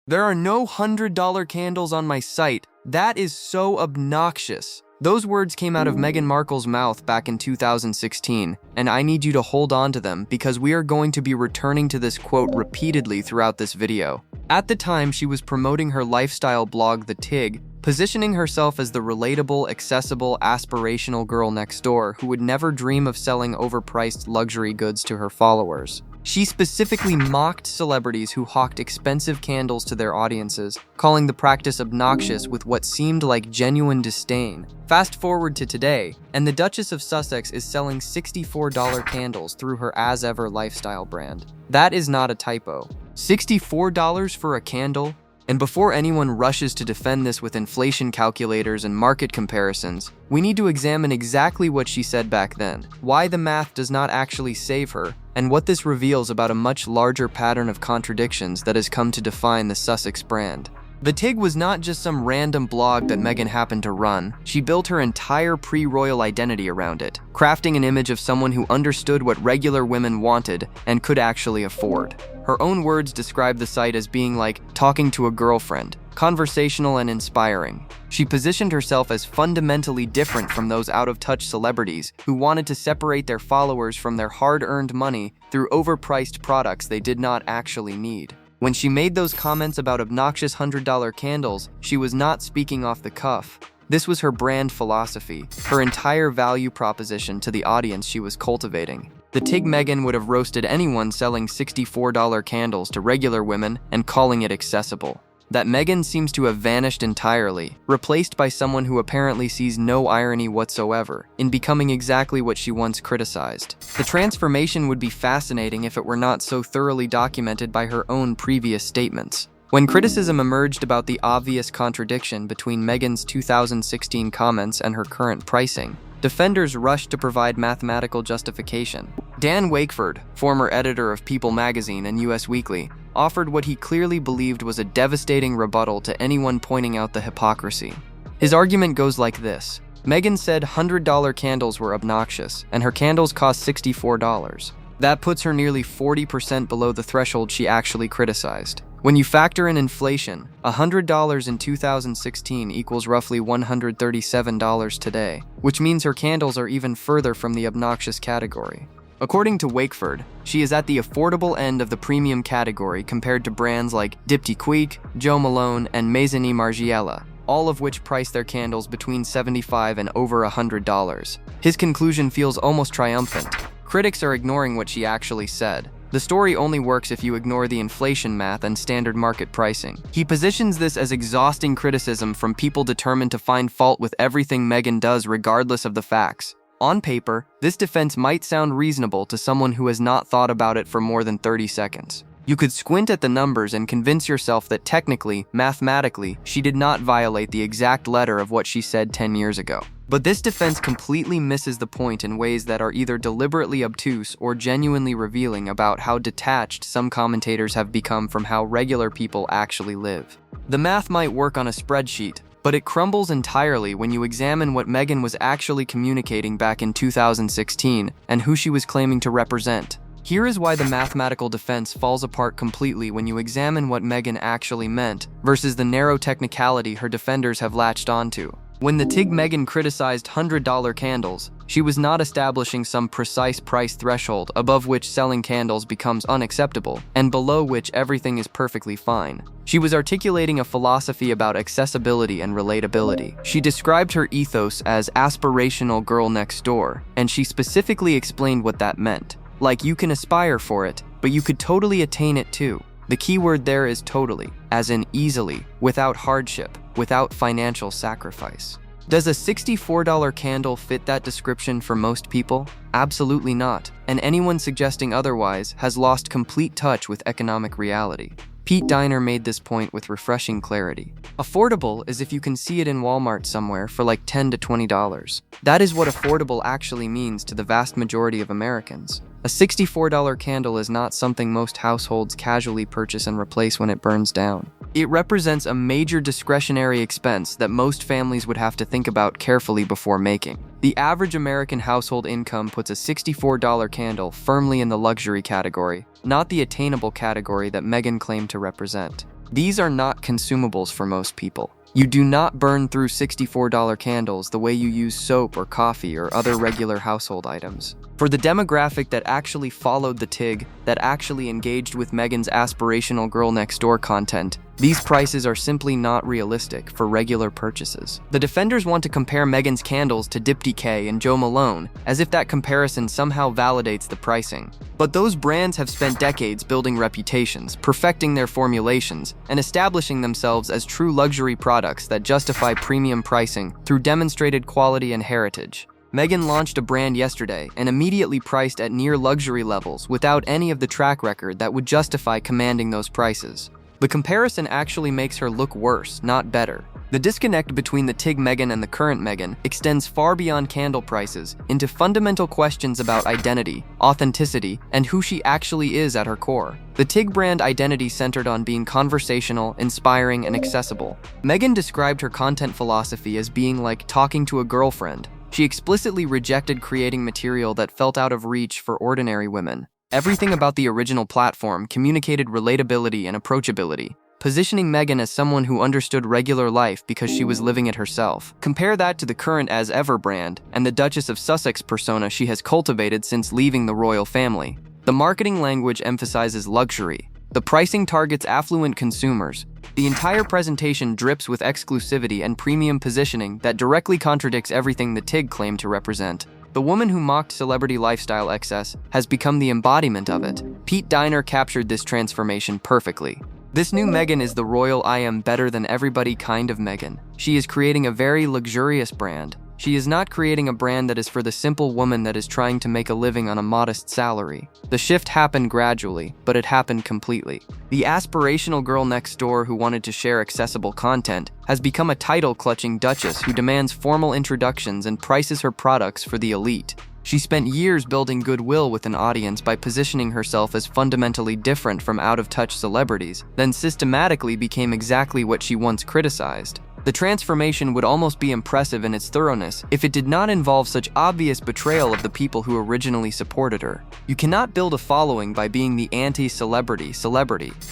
There are no $100 candles on my site. That is so obnoxious. Those words came out of Meghan Markle's mouth back in 2016, and I need you to hold on to them because we are going to be returning to this quote repeatedly throughout this video. At the time, she was promoting her lifestyle blog, The Tig, positioning herself as the relatable, accessible, aspirational girl next door who would never dream of selling overpriced luxury goods to her followers. She specifically mocked celebrities who hawked expensive candles to their audiences, calling the practice obnoxious with what seemed like genuine disdain. Fast forward to today, and the Duchess of Sussex is selling $64 candles through her As Ever lifestyle brand. That is not a typo. $64 for a candle? And before anyone rushes to defend this with inflation calculators and market comparisons, we need to examine exactly what she said back then, why the math does not actually save her, and what this reveals about a much larger pattern of contradictions that has come to define the Sussex brand. The Tig was not just some random blog that Meghan happened to run. She built her entire pre-royal identity around it, crafting an image of someone who understood what regular women wanted and could actually afford. Her own words describe the site as being like talking to a girlfriend, conversational and inspiring. She positioned herself as fundamentally different from those out-of-touch celebrities who wanted to separate their followers from their hard-earned money through overpriced products they did not actually need. When she made those comments about obnoxious $100 candles, she was not speaking off the cuff. This was her brand philosophy, her entire value proposition to the audience she was cultivating. The Tig Meghan would have roasted anyone selling $64 candles to regular women and calling it accessible. That Meghan seems to have vanished entirely, replaced by someone who apparently sees no irony whatsoever in becoming exactly what she once criticized. The transformation would be fascinating if it were not so thoroughly documented by her own previous statements. When criticism emerged about the obvious contradiction between Meghan's 2016 comments and her current pricing, defenders rushed to provide mathematical justification. Dan Wakeford, former editor of People magazine and US Weekly, offered what he clearly believed was a devastating rebuttal to anyone pointing out the hypocrisy. His argument goes like this. Meghan said $100 candles were obnoxious, and her candles cost $64. That puts her nearly 40% below the threshold she actually criticized. When you factor in inflation, $100 in 2016 equals roughly $137 today, which means her candles are even further from the obnoxious category. According to Wakeford, she is at the affordable end of the premium category compared to brands like Diptyque, Jo Malone, and Maison Margiela, all of which price their candles between $75 and over $100. His conclusion feels almost triumphant. Critics are ignoring what she actually said. The story only works if you ignore the inflation math and standard market pricing. He positions this as exhausting criticism from people determined to find fault with everything Meghan does regardless of the facts. On paper, this defense might sound reasonable to someone who has not thought about it for more than 30 seconds. You could squint at the numbers and convince yourself that technically, mathematically, she did not violate the exact letter of what she said 10 years ago. But this defense completely misses the point in ways that are either deliberately obtuse or genuinely revealing about how detached some commentators have become from how regular people actually live. The math might work on a spreadsheet, but it crumbles entirely when you examine what Meghan was actually communicating back in 2016 and who she was claiming to represent. Here is why the mathematical defense falls apart completely when you examine what Meghan actually meant versus the narrow technicality her defenders have latched onto. When the Tig Meghan criticized $100 candles, she was not establishing some precise price threshold above which selling candles becomes unacceptable and below which everything is perfectly fine. She was articulating a philosophy about accessibility and relatability. She described her ethos as aspirational girl next door, and she specifically explained what that meant. Like, you can aspire for it, but you could totally attain it too. The key word there is totally, as in easily, without hardship, without financial sacrifice. Does a $64 candle fit that description for most people? Absolutely not, and anyone suggesting otherwise has lost complete touch with economic reality. Pete Diner made this point with refreshing clarity. Affordable is if you can see it in Walmart somewhere for like $10 to $20. That is what affordable actually means to the vast majority of Americans. A $64 candle is not something most households casually purchase and replace when it burns down. It represents a major discretionary expense that most families would have to think about carefully before making. The average American household income puts a $64 candle firmly in the luxury category, not the attainable category that Meghan claimed to represent. These are not consumables for most people. You do not burn through $64 candles the way you use soap or coffee or other regular household items. For the demographic that actually followed the Tig, that actually engaged with Meghan's aspirational girl next door content, these prices are simply not realistic for regular purchases. The defenders want to compare Meghan's candles to Diptyque and Jo Malone, as if that comparison somehow validates the pricing. But those brands have spent decades building reputations, perfecting their formulations, and establishing themselves as true luxury products that justify premium pricing through demonstrated quality and heritage. Meghan launched a brand yesterday and immediately priced at near luxury levels without any of the track record that would justify commanding those prices. The comparison actually makes her look worse, not better. The disconnect between the Tig Meghan and the current Meghan extends far beyond candle prices into fundamental questions about identity, authenticity, and who she actually is at her core. The Tig brand identity centered on being conversational, inspiring, and accessible. Meghan described her content philosophy as being like talking to a girlfriend. She explicitly rejected creating material that felt out of reach for ordinary women. Everything about the original platform communicated relatability and approachability, positioning Meghan as someone who understood regular life because she was living it herself. Compare that to the current As Ever brand and the Duchess of Sussex persona she has cultivated since leaving the royal family. The marketing language emphasizes luxury. The pricing targets affluent consumers. The entire presentation drips with exclusivity and premium positioning that directly contradicts everything the Tig claimed to represent. The woman who mocked celebrity lifestyle excess has become the embodiment of it. Pete Diner captured this transformation perfectly. This new Meghan is the royal I am better than everybody kind of Meghan. She is creating a very luxurious brand. She is not creating a brand that is for the simple woman that is trying to make a living on a modest salary. The shift happened gradually, but it happened completely. The aspirational girl next door who wanted to share accessible content has become a title-clutching duchess who demands formal introductions and prices her products for the elite. She spent years building goodwill with an audience by positioning herself as fundamentally different from out-of-touch celebrities, then systematically became exactly what she once criticized. The transformation would almost be impressive in its thoroughness if it did not involve such obvious betrayal of the people who originally supported her. You cannot build a following by being the anti-celebrity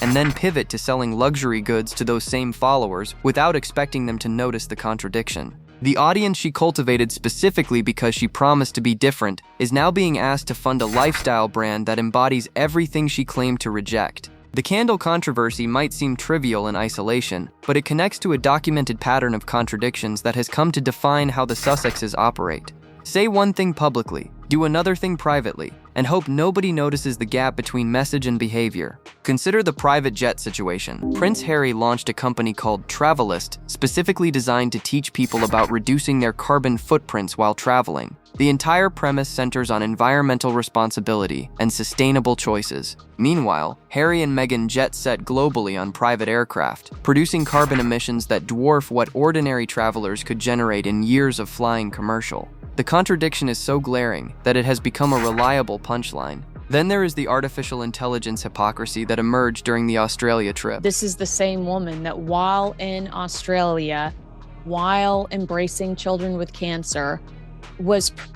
and then pivot to selling luxury goods to those same followers without expecting them to notice the contradiction. The audience she cultivated specifically because she promised to be different is now being asked to fund a lifestyle brand that embodies everything she claimed to reject. The candle controversy might seem trivial in isolation, but it connects to a documented pattern of contradictions that has come to define how the Sussexes operate. Say one thing publicly, do another thing privately, and hope nobody notices the gap between message and behavior. Consider the private jet situation. Prince Harry launched a company called Travelist, specifically designed to teach people about reducing their carbon footprints while traveling. The entire premise centers on environmental responsibility and sustainable choices. Meanwhile, Harry and Meghan jet set globally on private aircraft, producing carbon emissions that dwarf what ordinary travelers could generate in years of flying commercial. The contradiction is so glaring that it has become a reliable punchline. Then there is the artificial intelligence hypocrisy that emerged during the Australia trip. This is the same woman that while in Australia, while embracing children with cancer,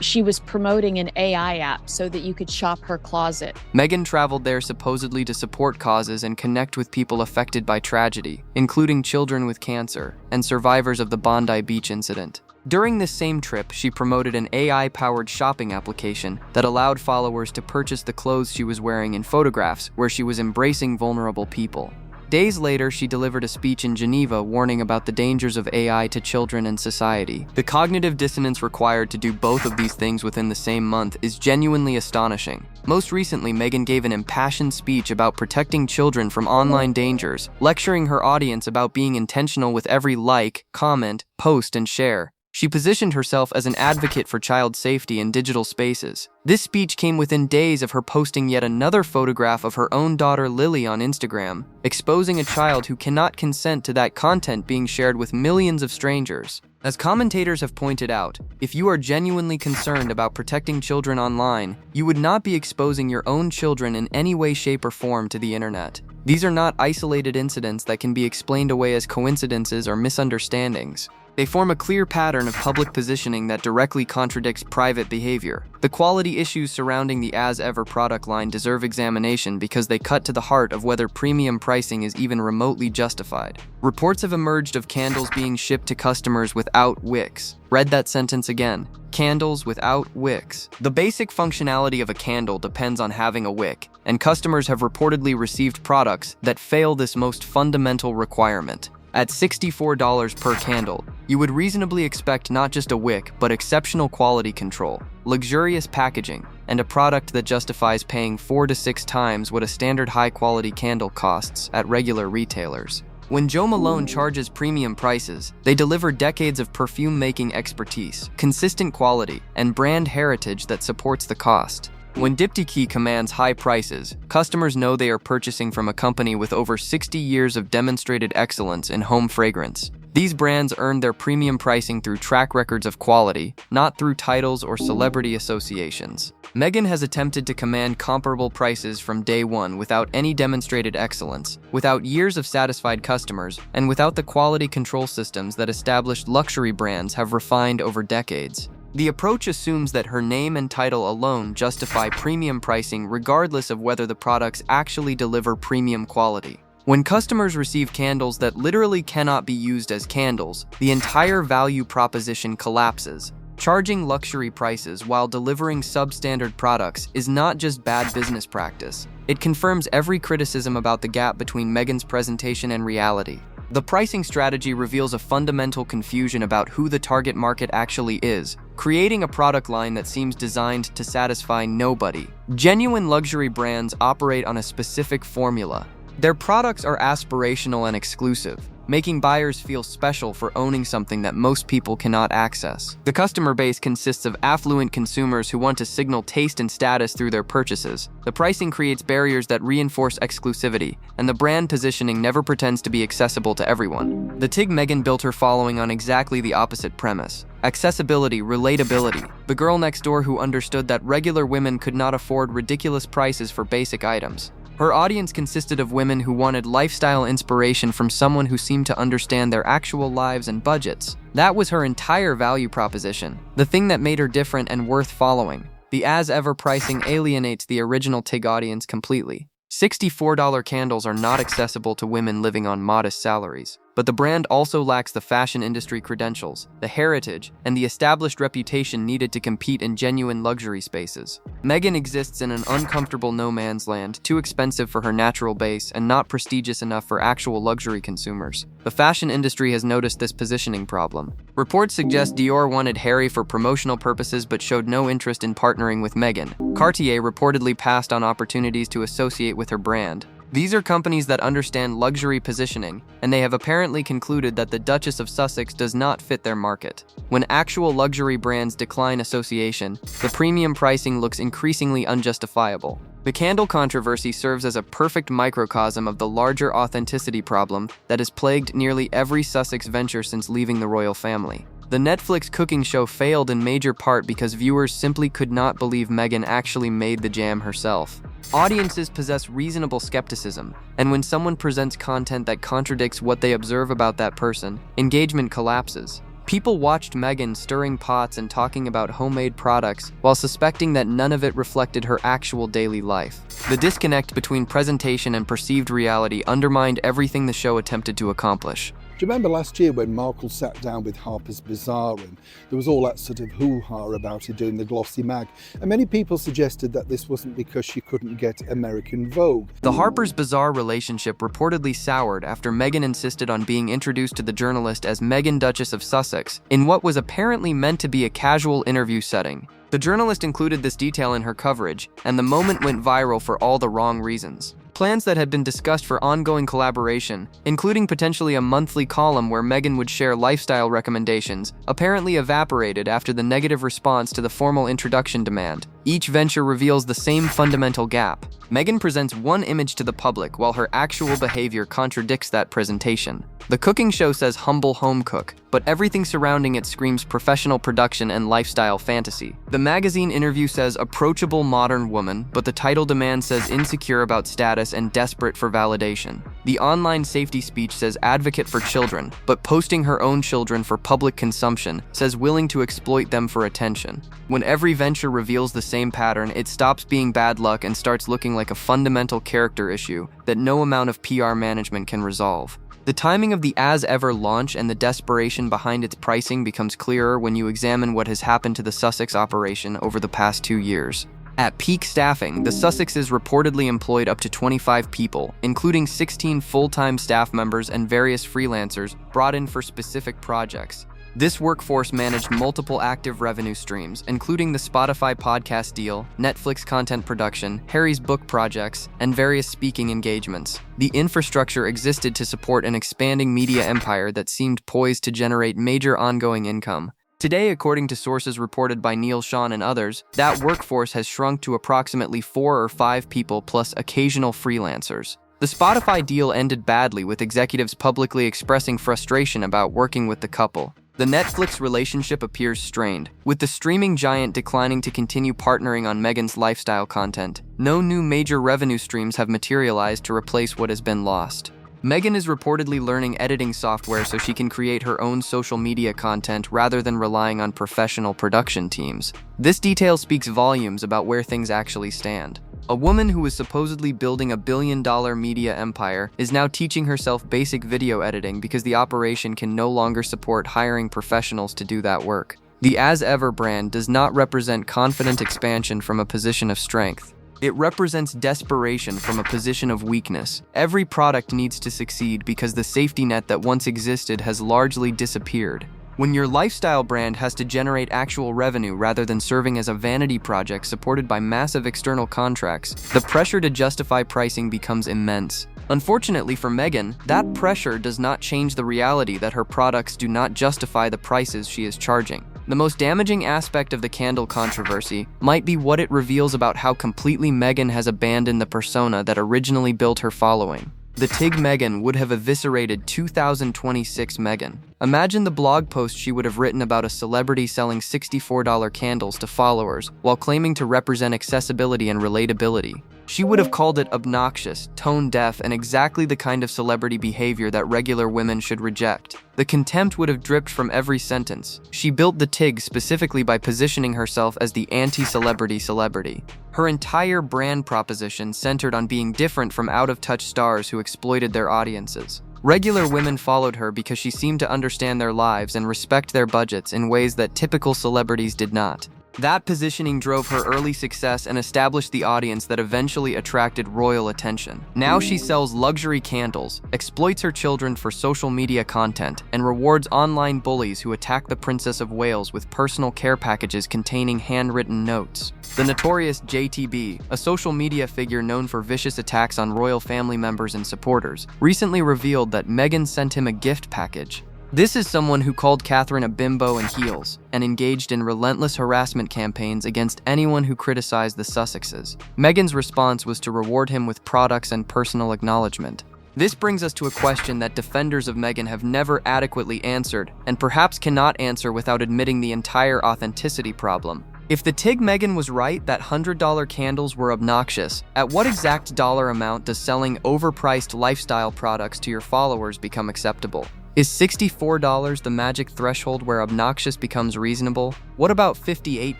she was promoting an AI app so that you could shop her closet. Meghan traveled there supposedly to support causes and connect with people affected by tragedy, including children with cancer and survivors of the Bondi Beach incident. During this same trip, she promoted an AI-powered shopping application that allowed followers to purchase the clothes she was wearing in photographs where she was embracing vulnerable people. Days later, she delivered a speech in Geneva warning about the dangers of AI to children and society. The cognitive dissonance required to do both of these things within the same month is genuinely astonishing. Most recently, Meghan gave an impassioned speech about protecting children from online dangers, lecturing her audience about being intentional with every like, comment, post, and share. She positioned herself as an advocate for child safety in digital spaces. This speech came within days of her posting yet another photograph of her own daughter Lily on Instagram, exposing a child who cannot consent to that content being shared with millions of strangers. As commentators have pointed out, if you are genuinely concerned about protecting children online, you would not be exposing your own children in any way, shape, or form to the internet. These are not isolated incidents that can be explained away as coincidences or misunderstandings. They form a clear pattern of public positioning that directly contradicts private behavior. The quality issues surrounding the As Ever product line deserve examination because they cut to the heart of whether premium pricing is even remotely justified. Reports have emerged of candles being shipped to customers without wicks. Read that sentence again. Candles without wicks. The basic functionality of a candle depends on having a wick, and customers have reportedly received products that fail this most fundamental requirement. At $64 per candle, you would reasonably expect not just a wick, but exceptional quality control, luxurious packaging, and a product that justifies paying 4 to 6 times what a standard high-quality candle costs at regular retailers. When Jo Malone charges premium prices, they deliver decades of perfume-making expertise, consistent quality, and brand heritage that supports the cost. When Diptyque commands high prices, customers know they are purchasing from a company with over 60 years of demonstrated excellence in home fragrance. These brands earn their premium pricing through track records of quality, not through titles or celebrity associations. Meghan has attempted to command comparable prices from day one without any demonstrated excellence, without years of satisfied customers, and without the quality control systems that established luxury brands have refined over decades. The approach assumes that her name and title alone justify premium pricing regardless of whether the products actually deliver premium quality. When customers receive candles that literally cannot be used as candles, the entire value proposition collapses. Charging luxury prices while delivering substandard products is not just bad business practice. It confirms every criticism about the gap between Meghan's presentation and reality. The pricing strategy reveals a fundamental confusion about who the target market actually is, creating a product line that seems designed to satisfy nobody. Genuine luxury brands operate on a specific formula. Their products are aspirational and exclusive, making buyers feel special for owning something that most people cannot access. The customer base consists of affluent consumers who want to signal taste and status through their purchases. The pricing creates barriers that reinforce exclusivity, and the brand positioning never pretends to be accessible to everyone. The Tig Meghan built her following on exactly the opposite premise. Accessibility, relatability. The girl next door who understood that regular women could not afford ridiculous prices for basic items. Her audience consisted of women who wanted lifestyle inspiration from someone who seemed to understand their actual lives and budgets. That was her entire value proposition, the thing that made her different and worth following. The As Ever pricing alienates the original Tig audience completely. $64 candles are not accessible to women living on modest salaries. But the brand also lacks the fashion industry credentials, the heritage, and the established reputation needed to compete in genuine luxury spaces. Meghan exists in an uncomfortable no man's land, too expensive for her natural base and not prestigious enough for actual luxury consumers. The fashion industry has noticed this positioning problem. Reports suggest Dior wanted Harry for promotional purposes but showed no interest in partnering with Meghan. Cartier reportedly passed on opportunities to associate with her brand. These are companies that understand luxury positioning, and they have apparently concluded that the Duchess of Sussex does not fit their market. When actual luxury brands decline association, the premium pricing looks increasingly unjustifiable. The candle controversy serves as a perfect microcosm of the larger authenticity problem that has plagued nearly every Sussex venture since leaving the royal family. The Netflix cooking show failed in major part because viewers simply could not believe Meghan actually made the jam herself. Audiences possess reasonable skepticism, and when someone presents content that contradicts what they observe about that person, engagement collapses. People watched Meghan stirring pots and talking about homemade products while suspecting that none of it reflected her actual daily life. The disconnect between presentation and perceived reality undermined everything the show attempted to accomplish. Do you remember last year when Markle sat down with Harper's Bazaar and there was all that sort of hoo-ha about her doing the glossy mag? And many people suggested that this wasn't because she couldn't get American Vogue. The Harper's Bazaar relationship reportedly soured after Meghan insisted on being introduced to the journalist as Meghan, Duchess of Sussex, in what was apparently meant to be a casual interview setting. The journalist included this detail in her coverage, and the moment went viral for all the wrong reasons. Plans that had been discussed for ongoing collaboration, including potentially a monthly column where Meghan would share lifestyle recommendations, apparently evaporated after the negative response to the formal introduction demand. Each venture reveals the same fundamental gap. Meghan presents one image to the public while her actual behavior contradicts that presentation. The cooking show says humble home cook, but everything surrounding it screams professional production and lifestyle fantasy. The magazine interview says approachable modern woman, but the title demand says insecure about status and desperate for validation. The online safety speech says advocate for children, but posting her own children for public consumption says willing to exploit them for attention. When every venture reveals the same pattern, it stops being bad luck and starts looking like a fundamental character issue that no amount of PR management can resolve. The timing of the As Ever launch and the desperation behind its pricing becomes clearer when you examine what has happened to the Sussex operation over the past 2 years. At peak staffing, the Sussexes reportedly employed up to 25 people, including 16 full-time staff members and various freelancers brought in for specific projects. This workforce managed multiple active revenue streams, including the Spotify podcast deal, Netflix content production, Harry's book projects, and various speaking engagements. The infrastructure existed to support an expanding media empire that seemed poised to generate major ongoing income. Today, according to sources reported by Neil Sean and others, that workforce has shrunk to approximately 4 or 5 people plus occasional freelancers. The Spotify deal ended badly, with executives publicly expressing frustration about working with the couple. The Netflix relationship appears strained, with the streaming giant declining to continue partnering on Meghan's lifestyle content. No new major revenue streams have materialized to replace what has been lost. Meghan is reportedly learning editing software so she can create her own social media content rather than relying on professional production teams. This detail speaks volumes about where things actually stand. A woman who was supposedly building a billion-dollar media empire is now teaching herself basic video editing because the operation can no longer support hiring professionals to do that work. The As Ever brand does not represent confident expansion from a position of strength. It represents desperation from a position of weakness. Every product needs to succeed because the safety net that once existed has largely disappeared. When your lifestyle brand has to generate actual revenue rather than serving as a vanity project supported by massive external contracts, the pressure to justify pricing becomes immense. Unfortunately for Meghan, that pressure does not change the reality that her products do not justify the prices she is charging. The most damaging aspect of the candle controversy might be what it reveals about how completely Meghan has abandoned the persona that originally built her following. The Tig Meghan would have eviscerated 2026 Meghan. Imagine the blog post she would have written about a celebrity selling $64 candles to followers while claiming to represent accessibility and relatability. She would have called it obnoxious, tone-deaf, and exactly the kind of celebrity behavior that regular women should reject. The contempt would have dripped from every sentence. She built the Tig specifically by positioning herself as the anti-celebrity celebrity. Her entire brand proposition centered on being different from out-of-touch stars who exploited their audiences. Regular women followed her because she seemed to understand their lives and respect their budgets in ways that typical celebrities did not. That positioning drove her early success and established the audience that eventually attracted royal attention. Now she sells luxury candles, exploits her children for social media content, and rewards online bullies who attack the Princess of Wales with personal care packages containing handwritten notes. The notorious JTB, a social media figure known for vicious attacks on royal family members and supporters, recently revealed that Meghan sent him a gift package. This is someone who called Catherine a bimbo in heels and engaged in relentless harassment campaigns against anyone who criticized the Sussexes. Meghan's response was to reward him with products and personal acknowledgement. This brings us to a question that defenders of Meghan have never adequately answered, and perhaps cannot answer without admitting the entire authenticity problem. If the Tig Meghan was right that $100 candles were obnoxious, at what exact dollar amount does selling overpriced lifestyle products to your followers become acceptable? Is $64 the magic threshold where obnoxious becomes reasonable? What about $58?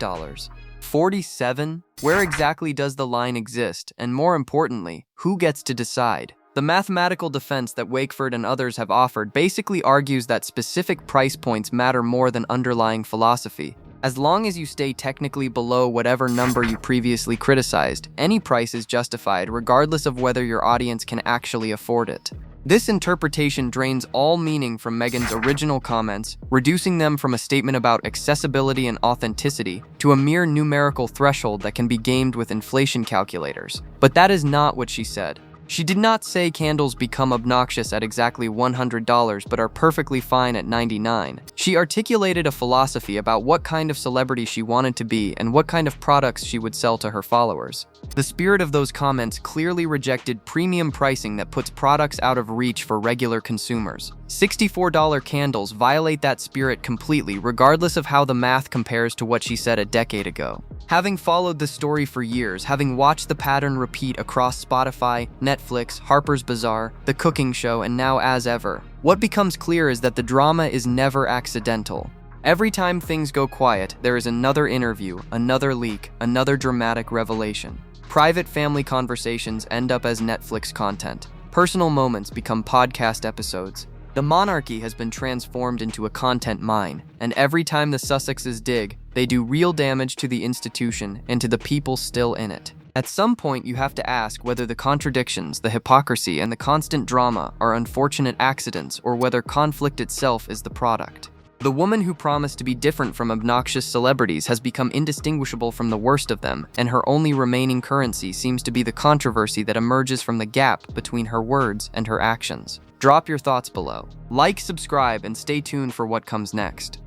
$47? Where exactly does the line exist? And more importantly, who gets to decide? The mathematical defense that Wakeford and others have offered basically argues that specific price points matter more than underlying philosophy. As long as you stay technically below whatever number you previously criticized, any price is justified regardless of whether your audience can actually afford it. This interpretation drains all meaning from Meghan's original comments, reducing them from a statement about accessibility and authenticity to a mere numerical threshold that can be gamed with inflation calculators. But that is not what she said. She did not say candles become obnoxious at exactly $100 but are perfectly fine at $99. She articulated a philosophy about what kind of celebrity she wanted to be and what kind of products she would sell to her followers. The spirit of those comments clearly rejected premium pricing that puts products out of reach for regular consumers. $64 candles violate that spirit completely, regardless of how the math compares to what she said a decade ago. Having followed the story for years, having watched the pattern repeat across Spotify, Netflix, Harper's Bazaar, The Cooking Show, and now As Ever, what becomes clear is that the drama is never accidental. Every time things go quiet, there is another interview, another leak, another dramatic revelation. Private family conversations end up as Netflix content. Personal moments become podcast episodes. The monarchy has been transformed into a content mine, and every time the Sussexes dig, they do real damage to the institution and to the people still in it. At some point, you have to ask whether the contradictions, the hypocrisy, and the constant drama are unfortunate accidents or whether conflict itself is the product. The woman who promised to be different from obnoxious celebrities has become indistinguishable from the worst of them, and her only remaining currency seems to be the controversy that emerges from the gap between her words and her actions. Drop your thoughts below. Like, subscribe, and stay tuned for what comes next.